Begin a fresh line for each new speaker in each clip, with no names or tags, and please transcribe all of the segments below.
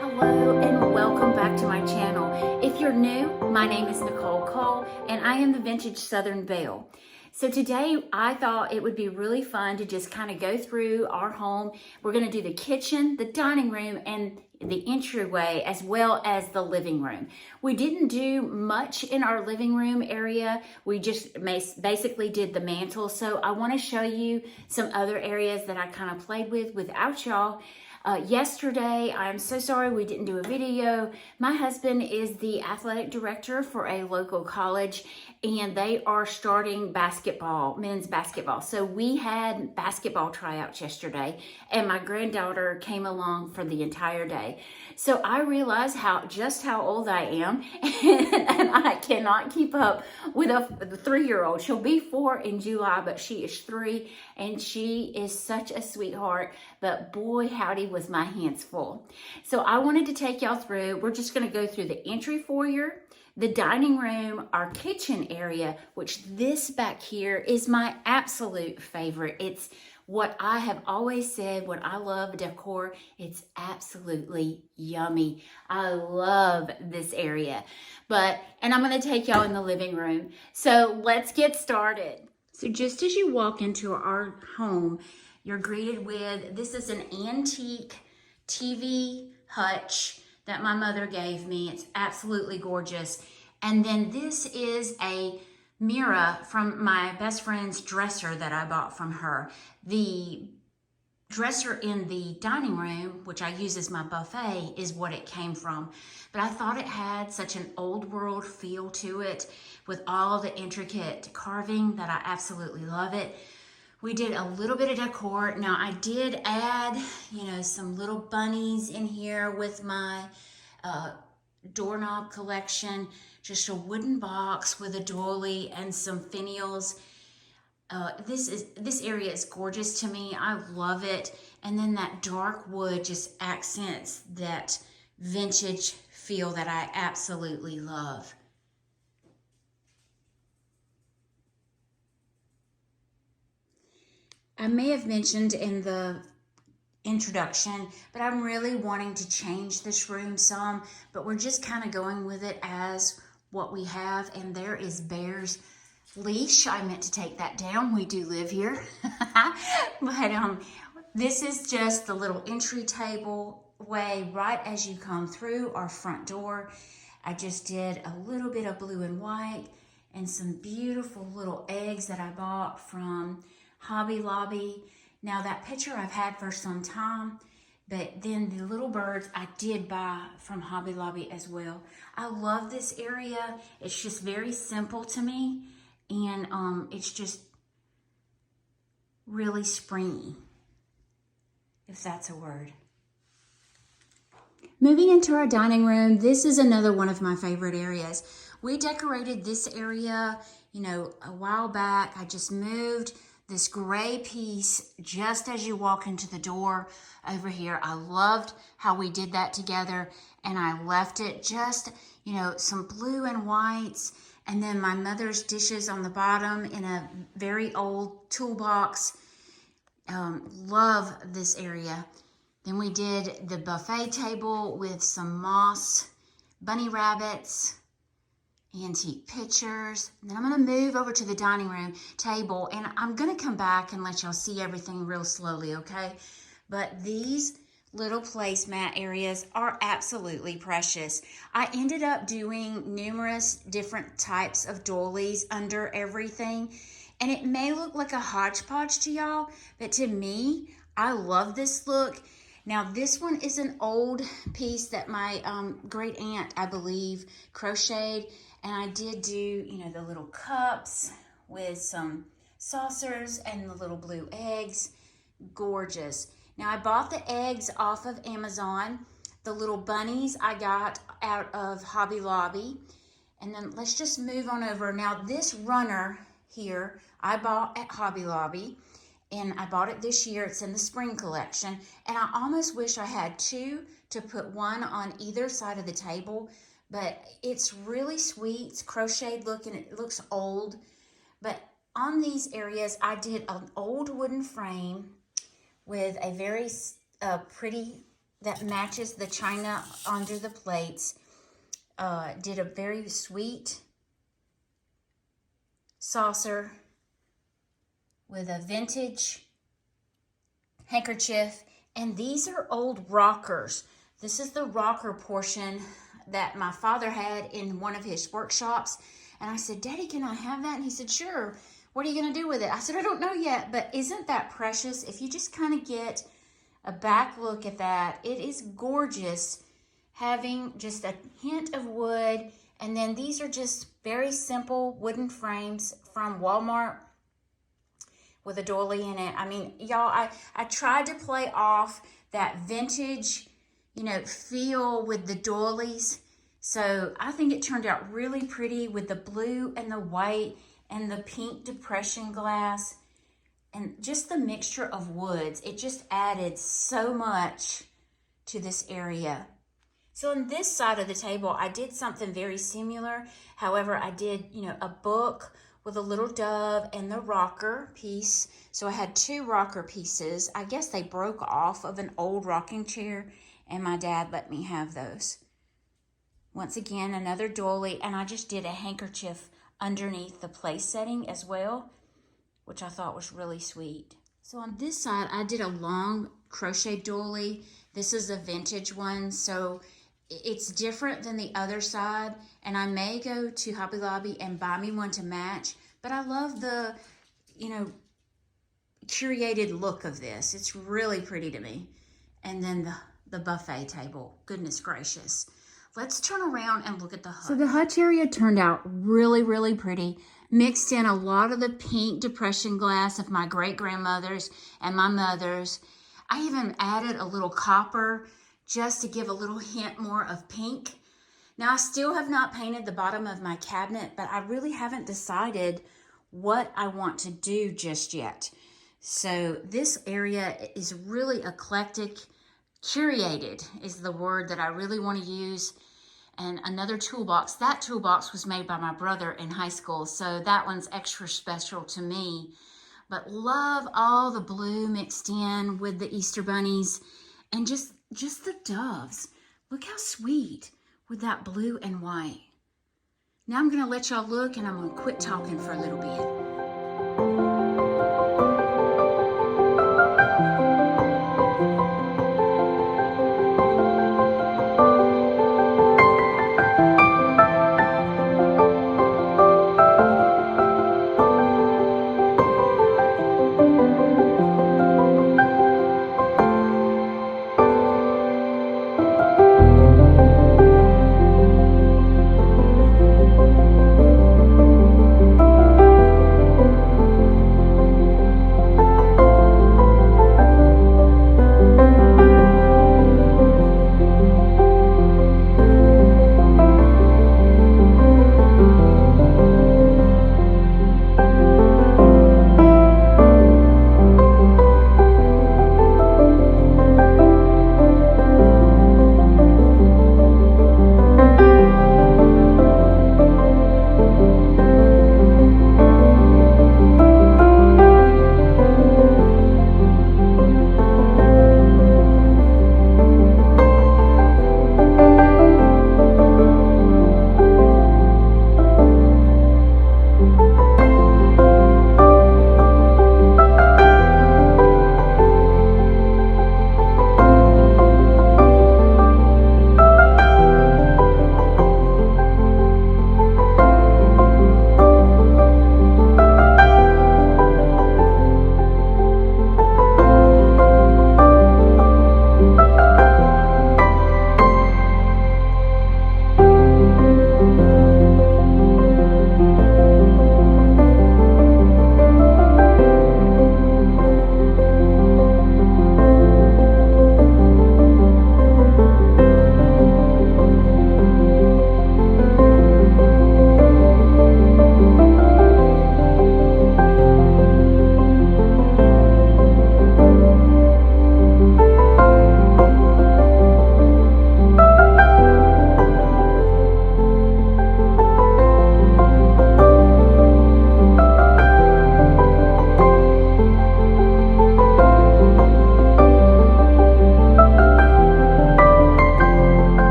Hello and welcome back to my channel. If you're new, my name is Nicole Cole and I am the Vintage Southern Belle. So today I thought it would be really fun to just kind of go through our home. We're going to do the kitchen, the dining room, and the entryway as well as the living room. We didn't do much in our living room area. We just basically did the mantle. So I want to show you some other areas that I kind of played with without y'all. Yesterday, I'm so sorry we didn't do a video. My husband is the athletic director for a local college and they are starting basketball, men's basketball. So we had basketball tryouts yesterday and my granddaughter came along for the entire day. So I realized just how old I am and I cannot keep up with a 3-year-old. She'll be 4 in July, but she is 3 and she is such a sweetheart. But boy, howdy, was my hands full. So I wanted to take y'all through. We're just going to go through the entry foyer, the dining room, our kitchen area, which this back here is my absolute favorite. It's what I have always said, when I love decor, it's absolutely yummy. I love this area. And I'm going to take y'all in the living room. So let's get started. So just as you walk into our home, you're greeted with, this is an antique TV Hutch that my mother gave me. It's absolutely gorgeous. And then this is a mirror from my best friend's dresser that I bought from her. The dresser in the dining room, which I use as my buffet, is what it came from. But I thought it had such an old world feel to it with all the intricate carving that I absolutely love it. We did a little bit of decor. Now I did add, some little bunnies in here with my doorknob collection, just a wooden box with a doily and some finials. This area is gorgeous to me. I love it. And then that dark wood just accents that vintage feel that I absolutely love. I may have mentioned in the introduction, but I'm really wanting to change this room some, but we're just kind of going with it as what we have. And there is Bear's leash. I meant to take that down. We do live here. But this is just the little entry table way right as you come through our front door. I just did a little bit of blue and white and some beautiful little eggs that I bought from Hobby Lobby. Now that picture I've had for some time, but then the little birds I did buy from Hobby Lobby as well. I love this area. It's just very simple to me, and it's just really springy, if that's a word. Moving into our dining room, this is another one of my favorite areas. We decorated this area, a while back. I just moved this gray piece just as you walk into the door over here. I loved how we did that together, and I left it just, some blue and whites, and then my mother's dishes on the bottom in a very old toolbox. Love this area. Then we did the buffet table with some moss, bunny rabbits, antique pictures. And then I'm going to move over to the dining room table, and I'm going to come back and let y'all see everything real slowly, okay? But these little placemat areas are absolutely precious. I ended up doing numerous different types of doilies under everything, and it may look like a hodgepodge to y'all, but to me, I love this look. Now, this one is an old piece that my great aunt, I believe, crocheted. And I did do, the little cups with some saucers and the little blue eggs. Gorgeous. Now, I bought the eggs off of Amazon. The little bunnies I got out of Hobby Lobby. And then let's just move on over. Now, this runner here, I bought at Hobby Lobby. And I bought it this year. It's in the spring collection. And I almost wish I had two to put one on either side of the table. But it's really sweet. It's crocheted looking. It looks old. But on these areas, I did an old wooden frame with a very pretty that matches the china under the plates. Did a very sweet saucer with a vintage handkerchief. And these are old rockers. This is the rocker portion that my father had in one of his workshops. And I said, Daddy, can I have that? And he said, sure. What are you going to do with it? I said, I don't know yet, but isn't that precious? If you just kind of get a back look at that, it is gorgeous, having just a hint of wood. And then these are just very simple wooden frames from Walmart with a doily in it. I mean, y'all, I tried to play off that vintage, you know, feel with the doilies. So I think it turned out really pretty with the blue and the white and the pink depression glass. And just the mixture of woods, it just added so much to this area. So on this side of the table, I did something very similar. However, I did, you know, a book with a little dove and the rocker piece. So I had two rocker pieces. I guess they broke off of an old rocking chair, and my dad let me have those. Once again, another doily, and I just did a handkerchief underneath the place setting as well, which I thought was really sweet. So on this side, I did a long crochet doily. This is a vintage one, so it's different than the other side, and I may go to Hobby Lobby and buy me one to match, but I love the, you know, curated look of this. It's really pretty to me. And then the buffet table, goodness gracious. Let's turn around and look at the hutch. So the hutch area turned out really, really pretty. Mixed in a lot of the pink depression glass of my great-grandmother's and my mother's. I even added a little copper just to give a little hint more of pink. Now, I still have not painted the bottom of my cabinet, but I really haven't decided what I want to do just yet. So this area is really eclectic. Curated is the word that I really want to use. And another toolbox. That toolbox was made by my brother in high school, so that one's extra special to me. But love all the blue mixed in with the Easter bunnies and just the doves. Look how sweet with that blue and white. Now I'm going to let y'all look, and I'm going to quit talking for a little bit.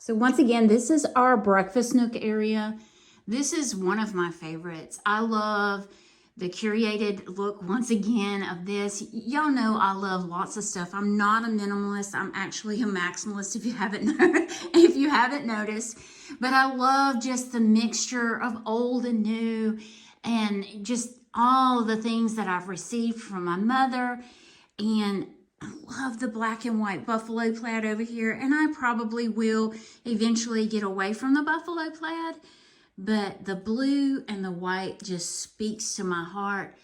So once again, this is our breakfast nook area. This is one of my favorites. I love the curated look once again of this. Y'all know I love lots of stuff. I'm not a minimalist. I'm actually a maximalist if you haven't noticed. But I love just the mixture of old and new and just all the things that I've received from my mother. And I love the black and white buffalo plaid over here, and I probably will eventually get away from the buffalo plaid, but the blue and the white just speaks to my heart.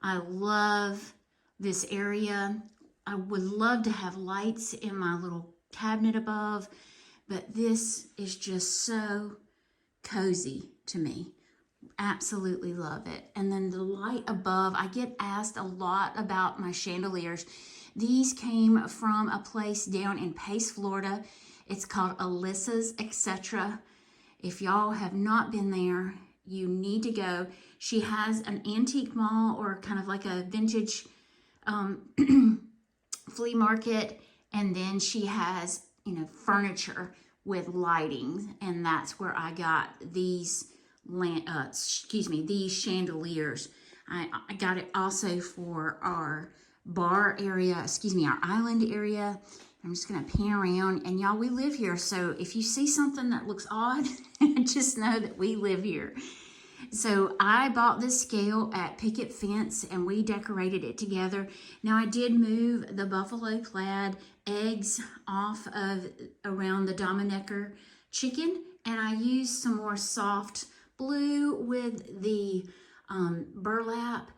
I love this area. I would love to have lights in my little cabinet above, but this is just so cozy to me. Absolutely love it. And then the light above, I get asked a lot about my chandeliers. These came from a place down in Pace, Florida. It's called Alyssa's Etc. If y'all have not been there, you need to go. She has an antique mall or kind of like a vintage flea market, and then she has, furniture with lighting, and that's where I got these these chandeliers. I got it also for our bar area, our island area. I'm just gonna pan around, and y'all, we live here, so if you see something that looks odd, just know that we live here. So I bought this scale at Picket Fence, and we decorated it together. Now I did move the buffalo plaid eggs off of around the Dominecker chicken, and I used some more soft blue with the burlap.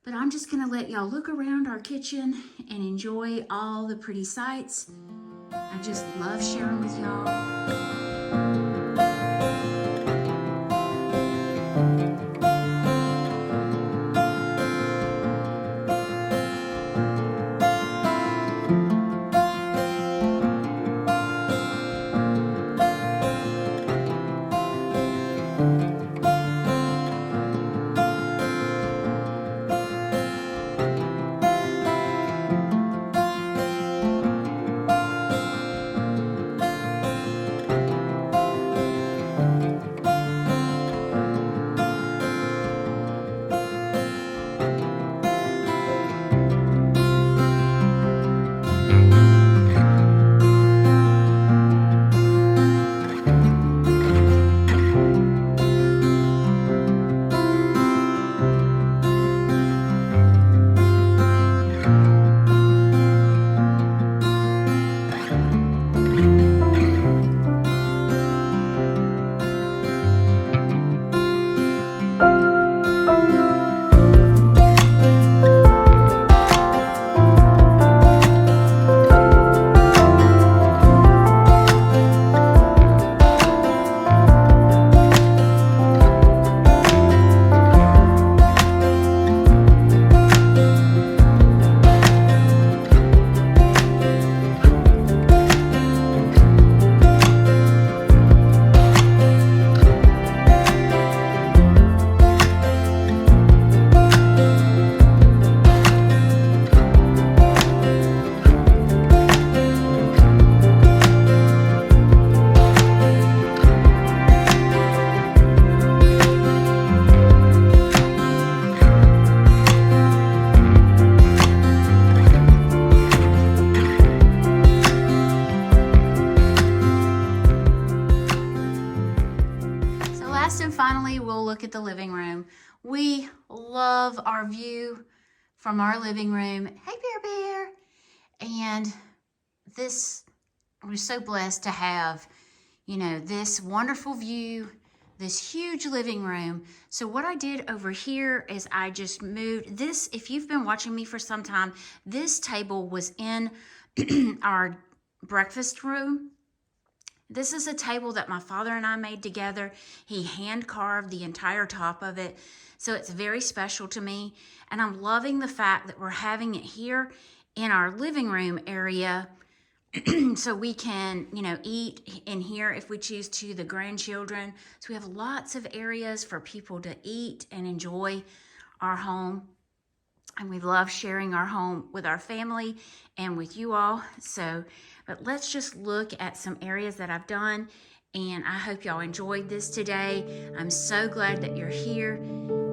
But I'm just gonna let y'all look around our kitchen and enjoy all the pretty sights. I just love sharing with y'all. Finally, we'll look at the living room. We love our view from our living room. Hey, Bear. And we're so blessed to have, this wonderful view, this huge living room. So what I did over here is I just moved this. If you've been watching me for some time, this table was in our breakfast room. This is a table that my father and I made together. He hand carved the entire top of it. So it's very special to me. And I'm loving the fact that we're having it here in our living room area. So we can, eat in here if we choose to, the grandchildren. So we have lots of areas for people to eat and enjoy our home. and we love sharing our home with our family and with you all. So, but let's just look at some areas that I've done, and I hope y'all enjoyed this today. I'm so glad that you're here.